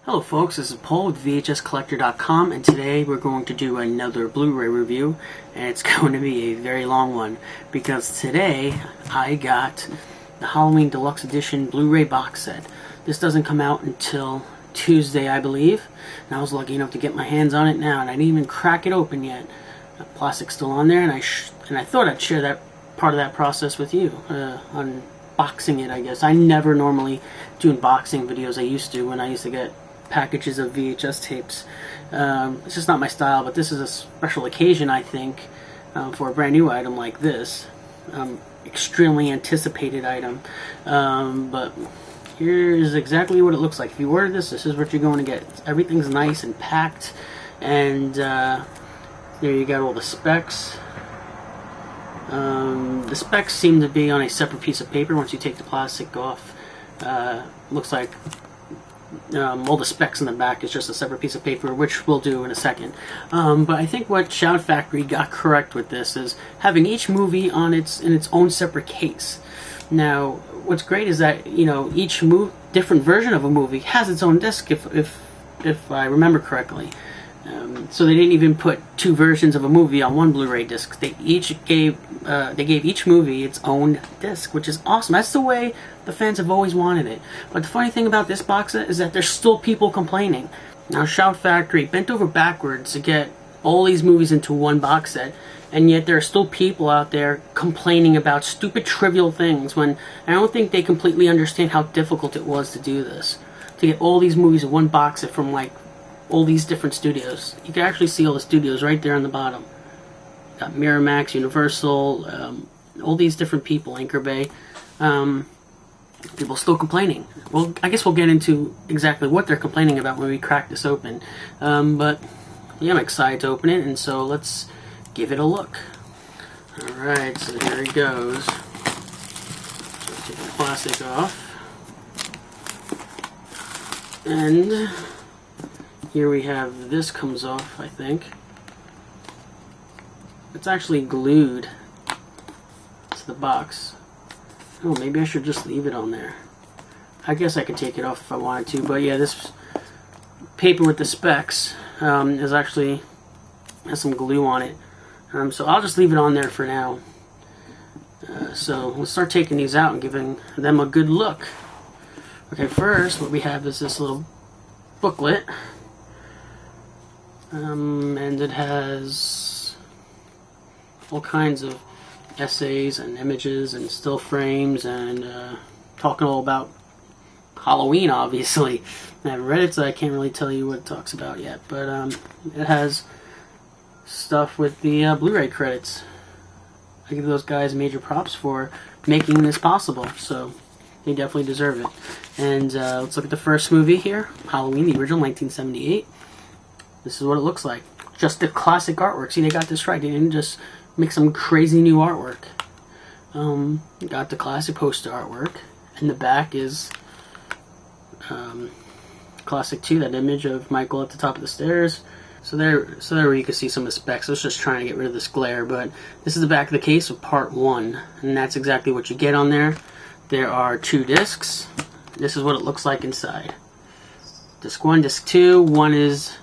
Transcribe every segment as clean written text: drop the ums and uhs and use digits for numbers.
Hello folks, this is Paul with VHScollector.com, and today we're going to do another Blu-ray review, and it's going to be a very long one because today I got the Halloween Deluxe Edition Blu-ray box set. This doesn't come out until Tuesday, I believe, and I was lucky enough to get my hands on it now, and I didn't even crack it open yet. The plastic's still on there, and I thought I'd share that part of that process with you, unboxing it, I guess. I never normally do unboxing videos. I used to when I used to get packages of VHS tapes. It's just not my style, but this is a special occasion, I think, for a brand new item like this. Extremely anticipated item. But here's exactly what it looks like. If you order this, this is what you're going to get. Everything's nice and packed, and there you got all the specs. The specs seem to be on a separate piece of paper once you take the plastic off. Looks like all the specs in the back is just a separate piece of paper, which we'll do in a second. But I think what Shout Factory got correct with this is having each movie in its own separate case. Now, what's great is that each different version of a movie has its own disc, if I remember correctly. So they didn't even put two versions of a movie on one Blu-ray disc. They gave each movie its own disc, which is awesome. That's the way the fans have always wanted it. But the funny thing about this box set is that there's still people complaining. Now, Shout Factory bent over backwards to get all these movies into one box set, and yet there are still people out there complaining about stupid, trivial things, when I don't think they completely understand how difficult it was to do this. To get all these movies in one box set from, like, all these different studios. You can actually see all the studios right there on the bottom. Got Miramax, Universal, all these different people, Anchor Bay. People still complaining. Well, I guess we'll get into exactly what they're complaining about when we crack this open. But yeah, I'm excited to open it, and so let's give it a look. Alright, so here it goes. So take the plastic off. And here we have, this comes off, I think. It's actually glued to the box. Oh, maybe I should just leave it on there. I guess I could take it off if I wanted to, but yeah, this paper with the specs has some glue on it. So I'll just leave it on there for now. So let's start taking these out and giving them a good look. Okay, first what we have is this little booklet. And it has all kinds of essays and images and still frames and talking all about Halloween, obviously. I haven't read it, so I can't really tell you what it talks about yet, but it has stuff with the Blu-ray credits. I give those guys major props for making this possible, so they definitely deserve it. And let's look at the first movie here, Halloween, the original, 1978. This is what it looks like. Just the classic artwork. See, they got this right. They didn't just make some crazy new artwork. Got the classic poster artwork. And the back is classic too, that image of Michael at the top of the stairs. So there you can see some of the specs. I was just trying to get rid of this glare, but this is the back of the case of part 1. And that's exactly what you get on there. There are 2 discs. This is what it looks like inside. Disc 1, disc 2. One is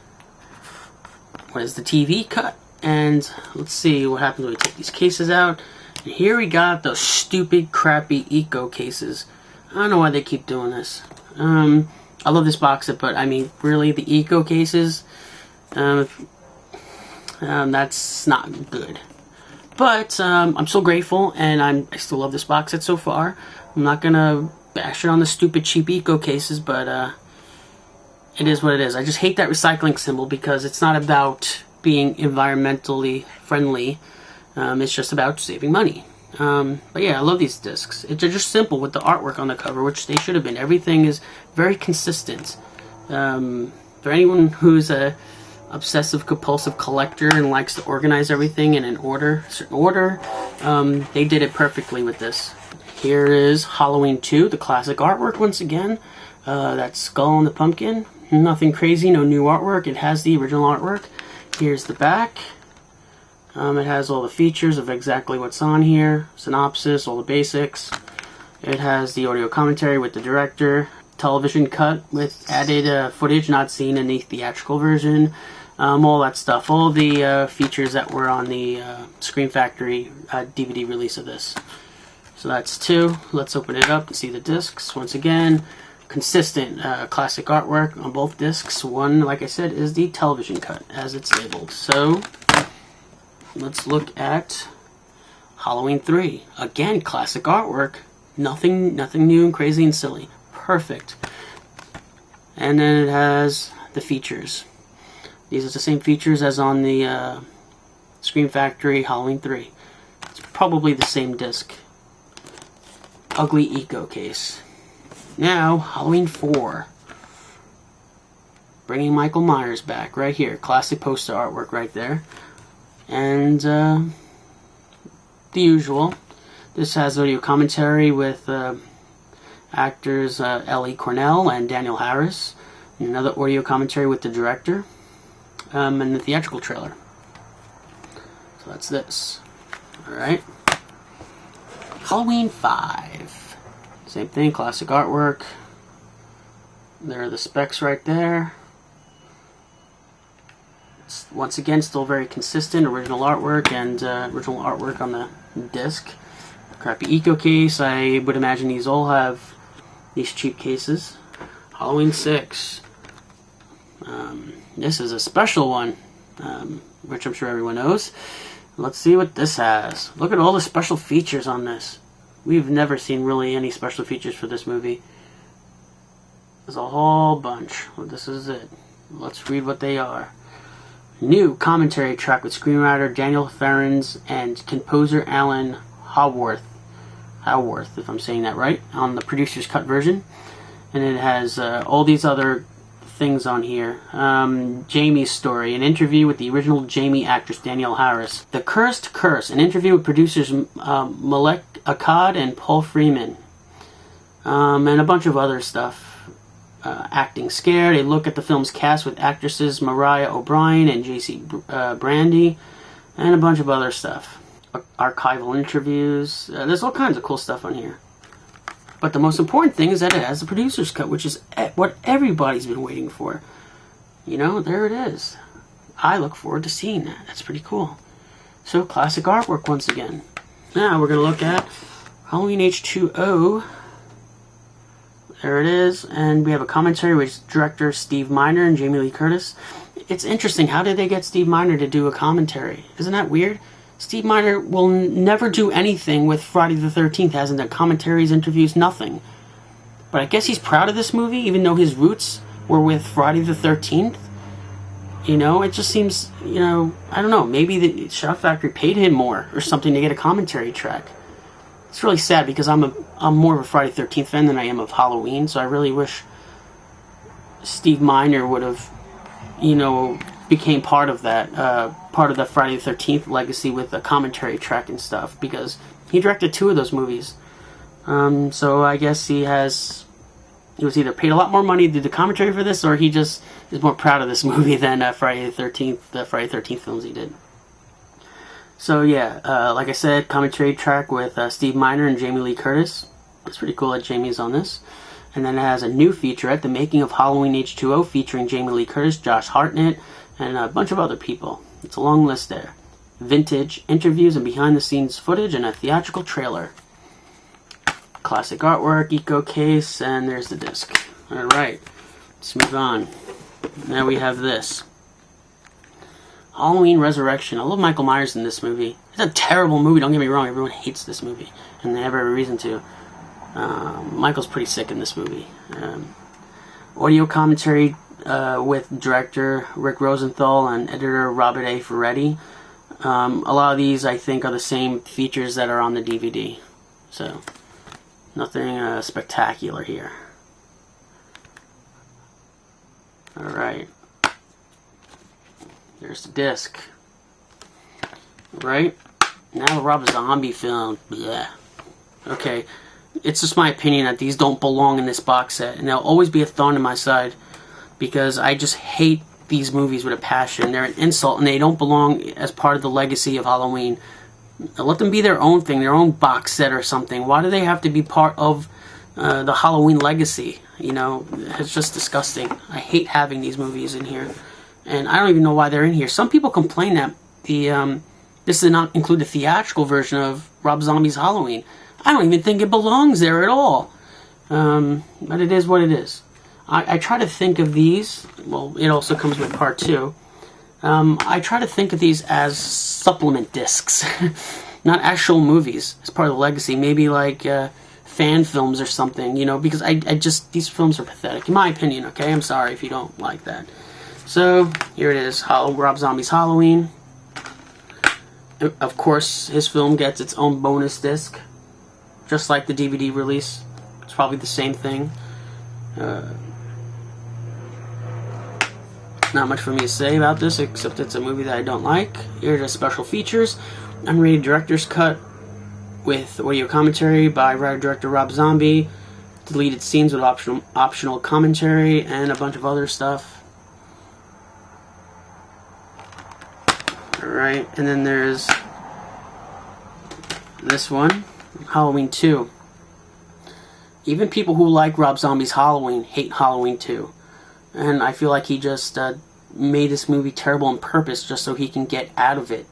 the TV cut, and let's see what happens when we take these cases out. And here we got those stupid, crappy Eco cases. I don't know why they keep doing this. I love this box set, but I mean, really, the Eco cases, that's not good. But I'm so grateful, and I still love this box set so far. I'm not gonna bash it on the stupid, cheap Eco cases, but it is what it is. I just hate that recycling symbol because it's not about being environmentally friendly. It's just about saving money. But yeah, I love these discs. They're just simple with the artwork on the cover, which they should have been. Everything is very consistent. For anyone who's a obsessive compulsive collector and likes to organize everything in a certain order, they did it perfectly with this. Here is Halloween 2, the classic artwork once again. That skull and the pumpkin. Nothing crazy, no new artwork. It has the original artwork. Here's the back. It has all the features of exactly what's on here. Synopsis, all the basics. It has the audio commentary with the director. television cut with added footage not seen in the theatrical version. All that stuff. All the features that were on the Scream Factory DVD release of this. So that's 2. Let's open it up and see the discs. Once again, consistent classic artwork on both discs. One, like I said, is the television cut, as it's labeled. So let's look at Halloween 3. Again, classic artwork. Nothing new and crazy and silly. Perfect. And then it has the features. These are the same features as on the Scream Factory Halloween 3. It's probably the same disc. Ugly eco case. Now, Halloween 4. Bringing Michael Myers back right here. Classic poster artwork right there. And the usual. This has audio commentary with actors Ellie Cornell and Daniel Harris. And another audio commentary with the director. And the theatrical trailer. So that's this. Alright. Halloween 5. Same thing, classic artwork. There are the specs right there. It's, once again, still very consistent. Original artwork and original artwork on the disc. Crappy eco case. I would imagine these all have these cheap cases. Halloween 6. This is a special one, which I'm sure everyone knows. Let's see what this has. Look at all the special features on this. We've never seen really any special features for this movie. There's a whole bunch. Well, this is it. Let's read what they are. New commentary track with screenwriter Daniel Ferrens and composer Alan Howarth, if I'm saying that right, on the producer's cut version. And it has all these other things on here. Jamie's story, an interview with the original Jamie actress Danielle Harris. The Cursed Curse, an interview with producers Malek Akkad and Paul Freeman. And a bunch of other stuff. Acting Scared, a look at the film's cast with actresses Mariah O'Brien and J.C. Brandy, and a bunch of other stuff. Archival interviews. There's all kinds of cool stuff on here. But the most important thing is that it has the producer's cut, which is what everybody's been waiting for. You know, there it is. I look forward to seeing that. That's pretty cool. So, classic artwork once again. Now we're going to look at Halloween H2O. There it is. And we have a commentary with director Steve Miner and Jamie Lee Curtis. It's interesting. How did they get Steve Miner to do a commentary? Isn't that weird? Steve Miner will never do anything with Friday the 13th, hasn't done commentaries, interviews, nothing. But I guess he's proud of this movie, even though his roots were with Friday the 13th. You know, it just seems, you know, I don't know, maybe the Shout Factory paid him more or something to get a commentary track. It's really sad because I'm more of a Friday the 13th fan than I am of Halloween, so I really wish Steve Miner would have, you know, became part of that, part of the Friday the 13th legacy with a commentary track and stuff, because he directed 2 of those movies. So I guess he was either paid a lot more money to do the commentary for this, or he just is more proud of this movie than Friday the 13th films he did. So yeah, like I said, commentary track with Steve Miner and Jamie Lee Curtis. It's pretty cool that Jamie's on this. And then it has a new featurette, The Making of Halloween H2O, featuring Jamie Lee Curtis, Josh Hartnett, and a bunch of other people. It's a long list there. Vintage interviews and behind-the-scenes footage and a theatrical trailer. Classic artwork, eco case, and there's the disc. Alright, let's move on. Now we have this. Halloween Resurrection. I love Michael Myers in this movie. It's a terrible movie, don't get me wrong. Everyone hates this movie, and they have every reason to. Michael's pretty sick in this movie. Audio commentary with director Rick Rosenthal and editor Robert A. Ferretti. A lot of these, I think, are the same features that are on the DVD. So, nothing spectacular here. Alright. There's the disc. Right? Now the Rob Zombie film. Blech. Okay. It's just my opinion that these don't belong in this box set. And they'll always be a thorn in my side, because I just hate these movies with a passion. They're an insult, and they don't belong as part of the legacy of Halloween. Let them be their own thing, their own box set or something. Why do they have to be part of the Halloween legacy? You know, it's just disgusting. I hate having these movies in here, and I don't even know why they're in here. Some people complain that this did not include the theatrical version of Rob Zombie's Halloween. I don't even think it belongs there at all. But it is what it is. I try to think of these. Well, it also comes with part 2. I try to think of these as supplement discs, not actual movies as part of the legacy. Maybe like fan films or something, you know, because I just, these films are pathetic, in my opinion, okay? I'm sorry if you don't like that. So, here it is, Rob Zombie's Halloween. Of course, his film gets its own bonus disc, just like the DVD release. It's probably the same thing. Not much for me to say about this, except it's a movie that I don't like. Here are the special features. Unrated director's cut with audio commentary by writer-director Rob Zombie. Deleted scenes with optional commentary and a bunch of other stuff. Alright, and then there's this one, Halloween 2. Even people who like Rob Zombie's Halloween hate Halloween 2. And I feel like he just made this movie terrible on purpose just so he can get out of it.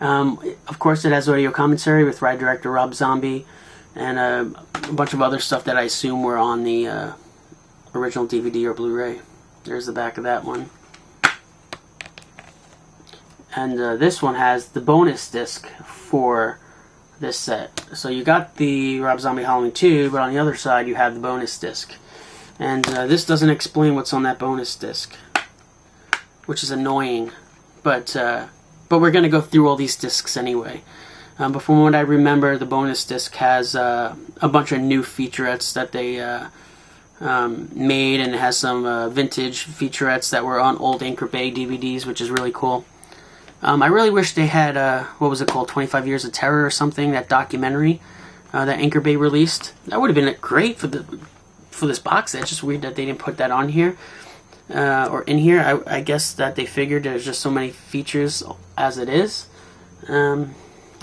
Of course, it has audio commentary with writer-director Rob Zombie and a bunch of other stuff that I assume were on the original DVD or Blu-ray. There's the back of that one. And this one has the bonus disc for this set. So you got the Rob Zombie Halloween 2, but on the other side you have the bonus disc. And this doesn't explain what's on that bonus disc, which is annoying. But we're going to go through all these discs anyway. But from what I remember, the bonus disc has a bunch of new featurettes that they made, and it has some vintage featurettes that were on old Anchor Bay DVDs, which is really cool. I really wish they had, what was it called, 25 Years of Terror or something, that documentary that Anchor Bay released. That would have been great for this box set. It's just weird that they didn't put that on here. Or in here. I guess that they figured there's just so many features as it is. I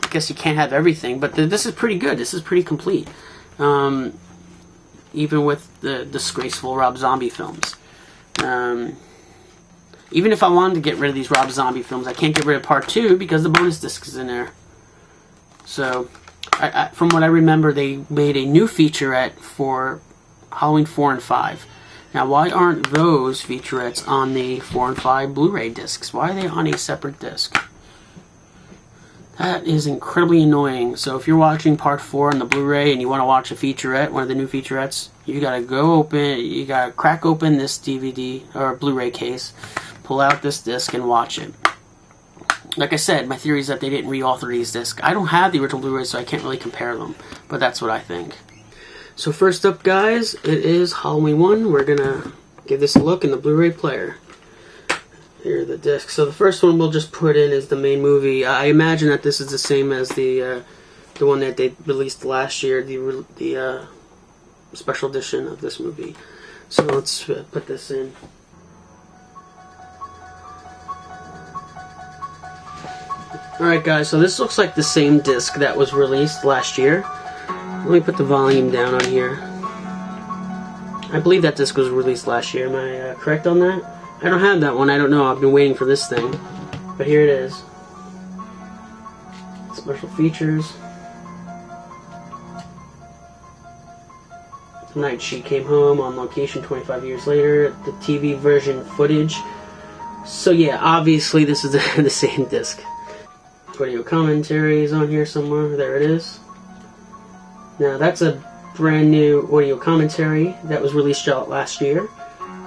guess you can't have everything, but this is pretty good. This is pretty complete. Even with the disgraceful Rob Zombie films. Even if I wanted to get rid of these Rob Zombie films, I can't get rid of part 2 because the bonus disc is in there. So, from what I remember, they made a new featurette for Halloween 4 and 5. Now, why aren't those featurettes on the 4 and 5 Blu-ray discs? Why are they on a separate disc? That is incredibly annoying. So if you're watching part 4 on the Blu-ray and you want to watch a featurette, one of the new featurettes, you gotta crack open this DVD or Blu-ray case, pull out this disc and watch it. Like I said, my theory is that they didn't reauthor these discs. I don't have the original Blu-ray, so I can't really compare them, but that's what I think. So first up, guys, it is Halloween 1. We're gonna give this a look in the Blu-ray player. Here are the discs. So the first one we'll just put in is the main movie. I imagine that this is the same as the one that they released last year, the special edition of this movie. So let's put this in. Alright guys, so this looks like the same disc that was released last year. Let me put the volume down on here. I believe that disc was released last year. Am I correct on that? I don't have that one. I don't know. I've been waiting for this thing. But here it is. Special features. Tonight she came home on location 25 years later. The TV version footage. So yeah, obviously this is the same disc. Audio commentary is on here somewhere. There it is. Now that's a brand new audio commentary that was released out last year.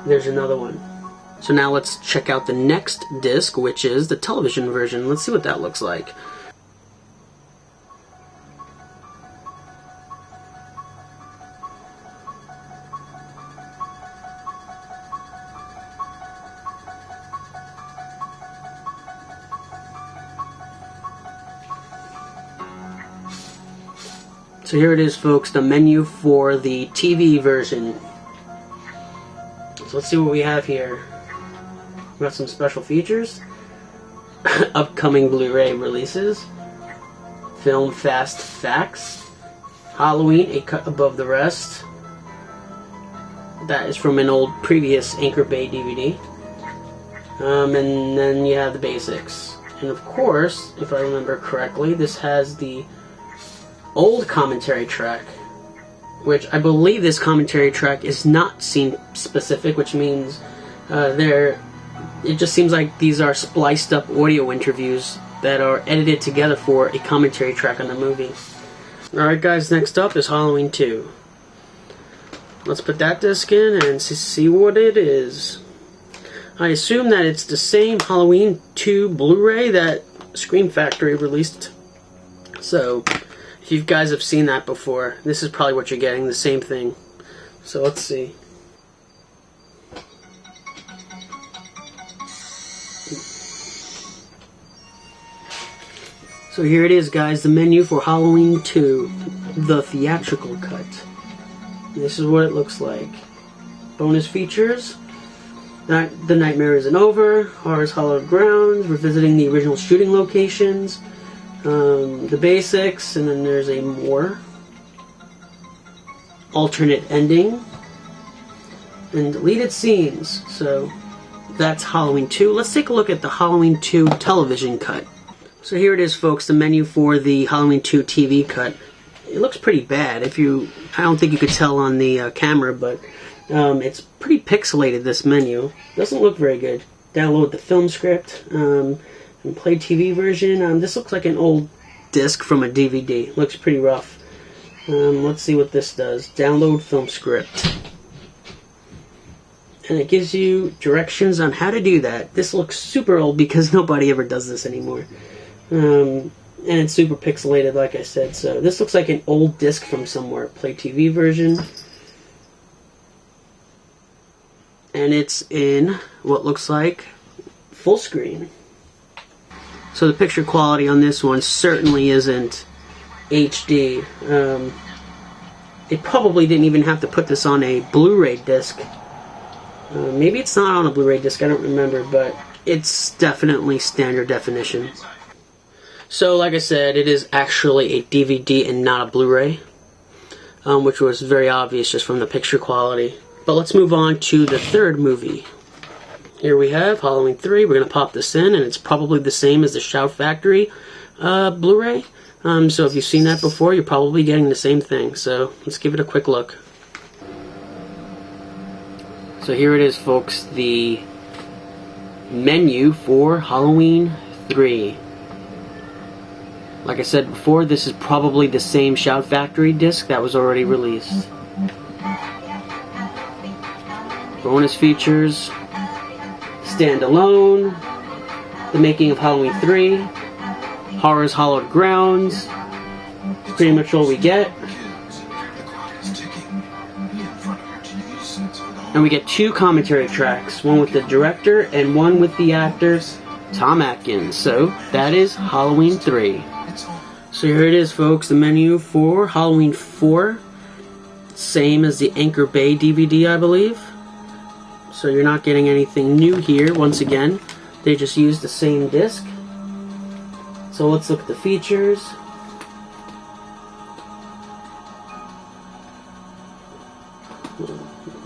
There's another one. So now let's check out the next disc, which is the television version. Let's see what that looks like. So here it is, folks, the menu for the TV version. So let's see what we have here. We got some special features. Upcoming Blu-ray releases. Film Fast Facts. Halloween, a cut above the rest. That is from an old previous Anchor Bay DVD. And then you have the basics. And of course, if I remember correctly, this has the old commentary track, which I believe this commentary track is not scene specific, which means it just seems like these are spliced up audio interviews that are edited together for a commentary track on the movie. Alright guys, next up is Halloween 2. Let's put that disc in and see what it is. I assume that it's the same Halloween 2 Blu-ray that Scream Factory released. So, if you guys have seen that before, this is probably what you're getting, the same thing. So let's see. So here it is, guys, the menu for Halloween 2, the theatrical cut. This is what it looks like. Bonus features. The Nightmare Isn't Over, Horror's Hallowed Grounds, revisiting the original shooting locations, the basics, and then there's a more alternate ending, and deleted scenes. So that's Halloween 2. Let's take a look at the Halloween 2 television cut. So here it is, folks, the menu for the Halloween 2 TV cut. It looks pretty bad. I don't think you could tell on the camera, but it's pretty pixelated, this menu. Doesn't look very good. Download the film script and play TV version. This looks like an old disc from a DVD. Looks pretty rough. Let's see what this does. Download film script. And it gives you directions on how to do that. This looks super old because nobody ever does this anymore. And it's super pixelated, like I said. So this looks like an old disc from somewhere. Play TV version. And it's in what looks like full screen. So the picture quality on this one certainly isn't HD. It probably didn't even have to put this on a Blu-ray disc. Maybe it's not on a Blu-ray disc, I don't remember, but it's definitely standard definition. So like I said, it is actually a DVD and not a Blu-ray, which was very obvious just from the picture quality. But let's move on to the third movie. Here we have Halloween 3. We're going to pop this in, and it's probably the same as the Shout Factory Blu-ray. So if you've seen that before, you're probably getting the same thing. So let's give it a quick look. So here it is, folks, the menu for Halloween 3. Like I said before, this is probably the same Shout Factory disc that was already released. Bonus features, standalone, the making of Halloween 3, Horror's Hallowed Grounds, pretty much all we get. And we get 2 commentary tracks, one with the director and one with the actors, Tom Atkins. So that is Halloween 3. So here it is, folks, the menu for Halloween 4. Same as the Anchor Bay DVD, I believe. So you're not getting anything new here. Once again, they just used the same disc. So let's look at the features.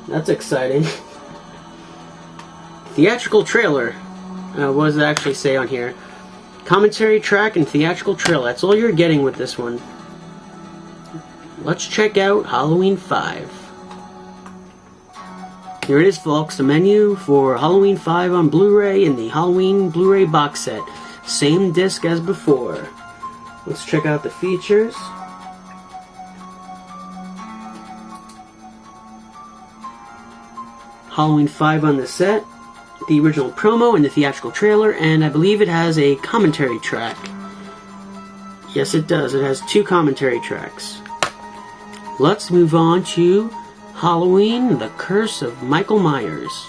That's exciting. Theatrical trailer. What does it actually say on here? Commentary track and theatrical trailer. That's all you're getting with this one. Let's check out Halloween 5. Here it is, folks, the menu for Halloween 5 on Blu-ray and the Halloween Blu-ray box set. Same disc as before. Let's check out the features. Halloween 5 on the set, the original promo and the theatrical trailer, and I believe it has a commentary track. Yes, it does. It has 2 commentary tracks. Let's move on to Halloween, The Curse of Michael Myers.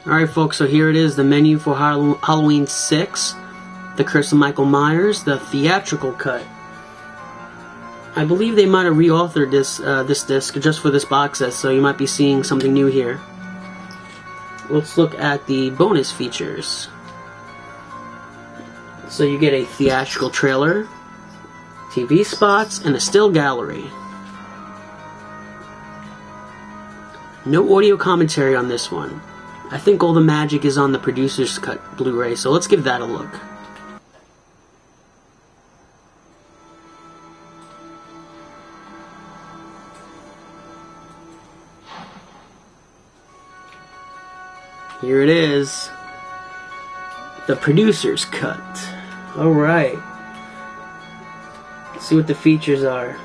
Alright, folks, so here it is, the menu for Halloween 6, The Curse of Michael Myers, the theatrical cut. I believe they might have reauthored this disc just for this box set, so you might be seeing something new here. Let's look at the bonus features. So you get a theatrical trailer, TV spots, and a still gallery. No audio commentary on this one. I think all the magic is on the producer's cut Blu-ray, so let's give that a look. Here it is. The producer's cut. Alright. Let's see what the features are.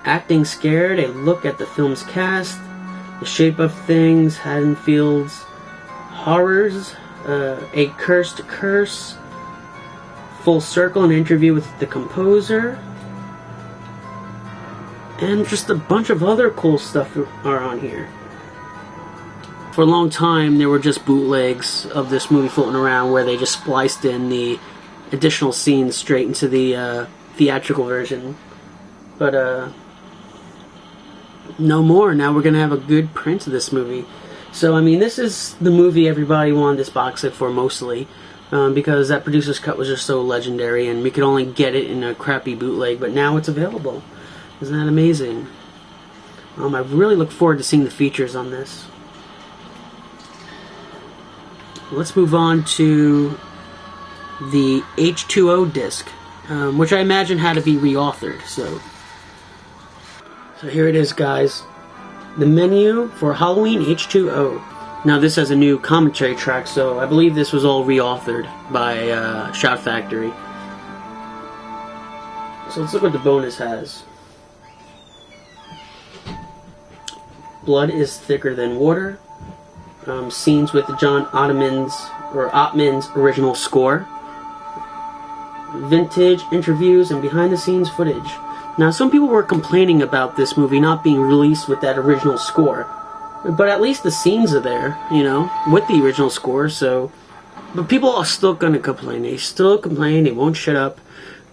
Acting Scared, a look at the film's cast. The Shape of Things, Haddonfield's Horrors, A Cursed Curse, Full Circle, an interview with the composer, and just a bunch of other cool stuff are on here. For a long time, there were just bootlegs of this movie floating around where they just spliced in the additional scenes straight into the theatrical version. But, no more. Now we're going to have a good print of this movie. So, I mean, this is the movie everybody wanted this box set for mostly. Because that producer's cut was just so legendary and we could only get it in a crappy bootleg. But now it's available. Isn't that amazing? I really look forward to seeing the features on this. Let's move on to the H2O disc, which I imagine had to be reauthored. So here it is, guys. The menu for Halloween H2O. Now this has a new commentary track, so I believe this was all reauthored by Shout Factory. So let's look what the bonus has. Blood is Thicker Than Water. Scenes with John Ottman's original score. Vintage interviews and behind-the-scenes footage. Now, some people were complaining about this movie not being released with that original score, but at least the scenes are there, you know, with the original score. So, but people are still gonna complain. They still complain. They won't shut up.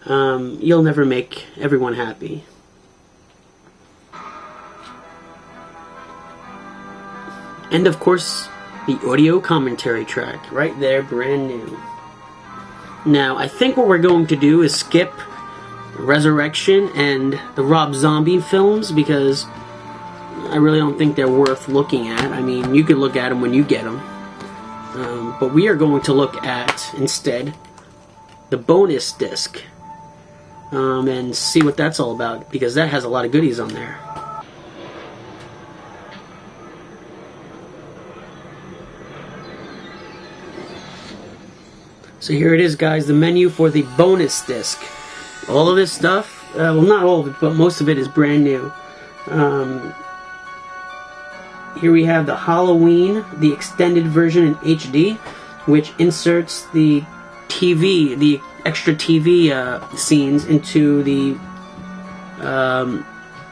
You'll never make everyone happy. And of course, the audio commentary track, right there, brand new. Now, I think what we're going to do is skip Resurrection and the Rob Zombie films because I really don't think they're worth looking at. I mean, you can look at them when you get them. But we are going to look at, instead, the bonus disc and see what that's all about because that has a lot of goodies on there. So here it is, guys, the menu for the bonus disc. All of this stuff, well, not all of it, but most of it is brand new. Here we have the Halloween, the extended version in HD, which inserts the TV, the extra TV scenes into the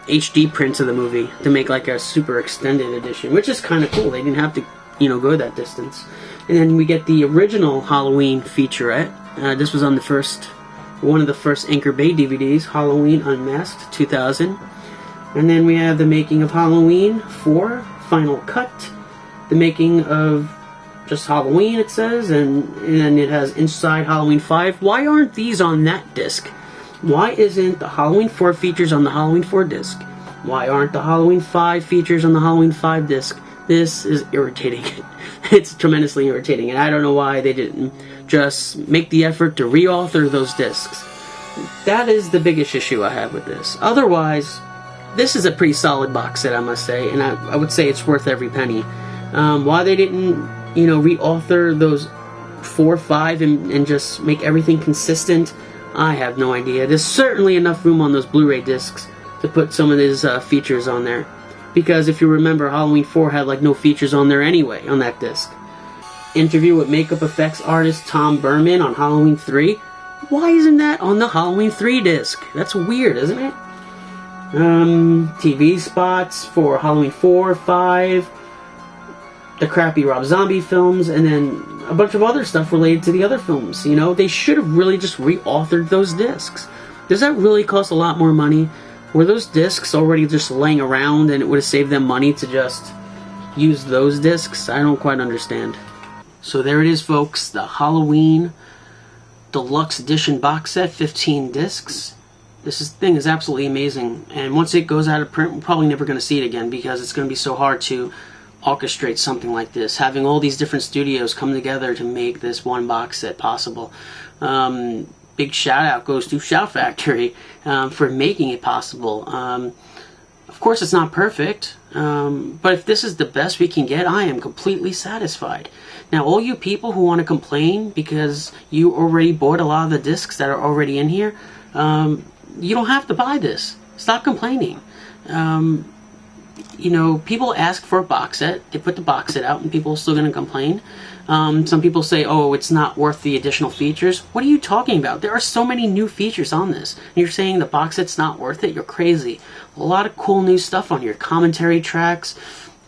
HD prints of the movie to make like a super extended edition, which is kind of cool. They didn't have to, you know, go that distance. And then we get the original Halloween featurette. This was on one of the first Anchor Bay DVDs, Halloween Unmasked 2000. And then we have the making of Halloween 4, Final Cut. The making of just Halloween, it says, and then it has Inside Halloween 5. Why aren't these on that disc? Why isn't the Halloween 4 features on the Halloween 4 disc? Why aren't the Halloween 5 features on the Halloween 5 disc? This is irritating. It's tremendously irritating, and I don't know why they didn't just make the effort to reauthor those discs. That is the biggest issue I have with this. Otherwise, this is a pretty solid box set, I must say, and I would say it's worth every penny. Why they didn't, you know, reauthor those 4, 5 and just make everything consistent, I have no idea. There's certainly enough room on those Blu-ray discs to put some of these features on there. Because if you remember, Halloween 4 had like no features on there anyway, on that disc. Interview with makeup effects artist Tom Berman on Halloween 3. Why isn't that on the Halloween 3 disc? That's weird, isn't it? TV spots for Halloween 4, 5, the crappy Rob Zombie films, and then a bunch of other stuff related to the other films. You know, they should have really just reauthored those discs. Does that really cost a lot more money? Were those discs already just laying around and it would have saved them money to just use those discs? I don't quite understand. So there it is, folks. The Halloween Deluxe Edition box set, 15 discs. thing is absolutely amazing, and once it goes out of print, we're probably never going to see it again, because it's going to be so hard to orchestrate something like this, having all these different studios come together to make this one box set possible. Big shout out goes to Shout Factory for making it possible. Of course, it's not perfect, but if this is the best we can get, I am completely satisfied. Now, all you people who want to complain because you already bought a lot of the discs that are already in here, you don't have to buy this. Stop complaining. You know, people ask for a box set. They put the box set out, and people are still going to complain. Some people say, oh, it's not worth the additional features. What are you talking about? There are so many new features on this. And you're saying the box set's not worth it? You're crazy. A lot of cool new stuff on here. Commentary tracks,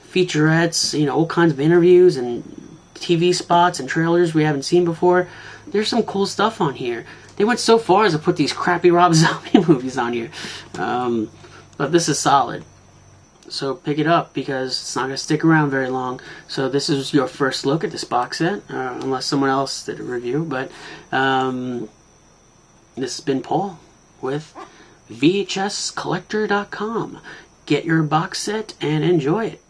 featurettes, you know, all kinds of interviews and TV spots and trailers we haven't seen before. There's some cool stuff on here. They went so far as to put these crappy Rob Zombie movies on here. But this is solid. So pick it up, because it's not going to stick around very long. So this is your first look at this box set, unless someone else did a review. But this has been Paul with VHScollector.com. Get your box set and enjoy it.